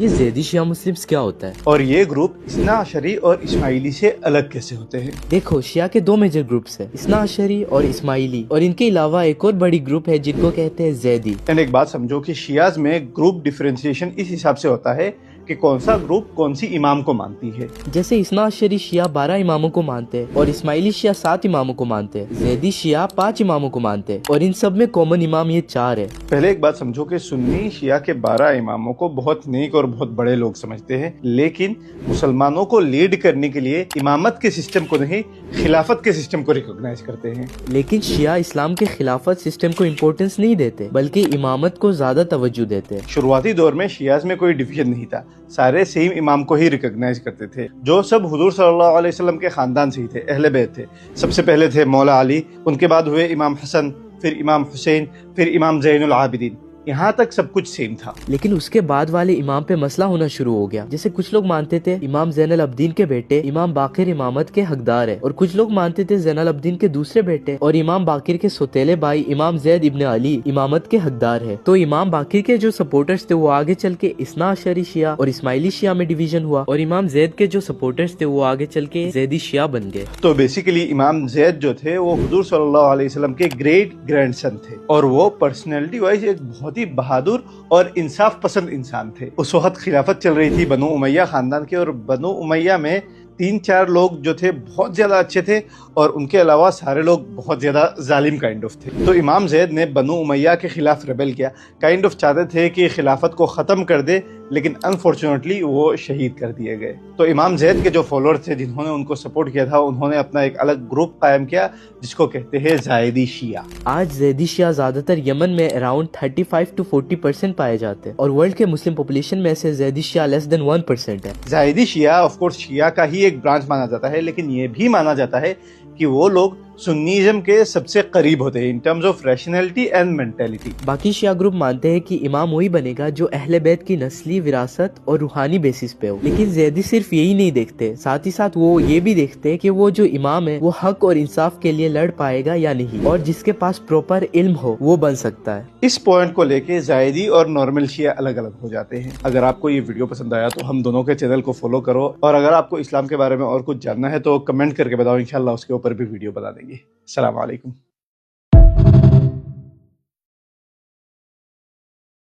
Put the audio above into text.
یہ زیدی شیعہ مسلمز کیا ہوتا ہے اور یہ گروپ اثنا عشری اور اسماعیلی سے الگ کیسے ہوتے ہیں؟ دیکھو، شیعہ کے دو میجر گروپس ہیں، اثنا عشری اور اسماعیلی، اور ان کے علاوہ ایک اور بڑی گروپ ہے جن کو کہتے ہیں زیدی۔ ایک بات سمجھو کہ شیعہ میں گروپ ڈیفرینسیشن اس حساب سے ہوتا ہے کہ کون سا گروپ کون سی امام کو مانتی ہے۔ جیسے اثنا عشری شیعہ 12 اماموں کو مانتے ہیں اور اسماعیلی شیعہ 7 اماموں کو مانتے ہیں، زیدی شیعہ 5 اماموں کو مانتے ہیں، اور ان سب میں کامن امام یہ 4 ہے۔ پہلے ایک بات سمجھو کہ سنی شیعہ کے 12 اماموں کو بہت نیک اور بہت بڑے لوگ سمجھتے ہیں، لیکن مسلمانوں کو لیڈ کرنے کے لیے امامت کے سسٹم کو نہیں، خلافت کے سسٹم کو ریکگنائز کرتے ہیں۔ لیکن شیعہ اسلام کے خلافت سسٹم کو امپورٹنس نہیں دیتے، بلکہ امامت کو زیادہ توجہ دیتے ہیں۔ شروعاتی دور میں شیعہ میں کوئی ڈویژن نہیں تھا، سارے سیم امام کو ہی ریکگنائز کرتے تھے، جو سب حضور صلی اللہ علیہ وسلم کے خاندان سے ہی تھے، اہل بیت تھے۔ سب سے پہلے تھے مولا علی، ان کے بعد ہوئے امام حسن، پھر امام حسین، پھر امام زین العابدین، یہاں تک سب کچھ سیم تھا۔ لیکن اس کے بعد والے امام پہ مسئلہ ہونا شروع ہو گیا۔ جیسے کچھ لوگ مانتے تھے امام زین العابدین کے بیٹے امام باقر امامت کے حقدار ہے، اور کچھ لوگ مانتے تھے زین العابدین کے دوسرے بیٹے اور امام باقر کے سوتیلے بھائی امام زید ابن علی امامت کے حقدار ہے۔ تو امام باقر کے جو سپورٹرز تھے وہ آگے چل کے اثنا عشری شیعہ اور اسماعیلی شیعہ میں ڈویژن ہوا، اور امام زید کے جو سپورٹرز تھے وہ آگے چل کے زیدی شیعہ بن گئے۔ تو بیسیکلی امام زید جو تھے وہ حضور صلی اللہ علیہ وسلم کے گریٹ گرینڈ سن تھے، اور وہ پرسنالٹی وائز ایک بہت ہی بہادر اور انصاف پسند انسان تھے۔ اس وقت خلافت چل رہی تھی بنو امیہ خاندان کے، اور بنو امیہ میں 3-4 لوگ جو تھے بہت زیادہ اچھے تھے، اور ان کے علاوہ سارے لوگ بہت زیادہ ظالم کائنڈ آف تھے۔ تو امام زید نے بنو امیہ کے خلاف ریبل کیا، کائنڈ آف چاہتے تھے کہ خلافت کو ختم کر دے، لیکن انفارچونیٹلی وہ شہید کر دیے گئے۔ تو امام زید کے جو فالوور تھے جنہوں نے ان کو سپورٹ کیا تھا، انہوں نے اپنا ایک الگ گروپ قائم کیا جس کو کہتے ہیں زائدی شیعہ۔ آج زیدی شیعہ زیادہ تر یمن میں اراؤنڈ 35 to 40% پائے جاتے ہیں، اور ورلڈ کے مسلم پاپولیشن میں سے زیدی شیعہ لیس دین 1% ہے۔ زائدی شیعہ آف کورس شیعہ کا ہی ایک برانچ مانا جاتا ہے، لیکن یہ بھی مانا جاتا ہے کہ وہ لوگ سنیزم کے سب سے قریب ہوتے ہیں in terms of rationality and mentality. باقی شیعہ گروپ مانتے ہیں کہ امام وہی بنے گا جو اہل بیت کی نسلی وراثت اور روحانی بیسس پہ ہو، لیکن زیدی صرف یہی نہیں دیکھتے، ساتھ ہی ساتھ وہ یہ بھی دیکھتے کہ وہ جو امام ہے وہ حق اور انصاف کے لیے لڑ پائے گا یا نہیں، اور جس کے پاس پراپر علم ہو وہ بن سکتا ہے۔ اس پوائنٹ کو لے کے زائدی اور نارمل شیعہ الگ الگ ہو جاتے ہیں۔ اگر آپ کو یہ ویڈیو پسند آیا تو ہم دونوں کے چینل کو فالو کرو، اور اگر آپ کو اسلام کے بارے میں اور کچھ جاننا ہے تو کمنٹ کر کے بتاؤ، انشاءاللہ اس کے اوپر بھی ویڈیو بنا دیں گے۔ السلام علیکم۔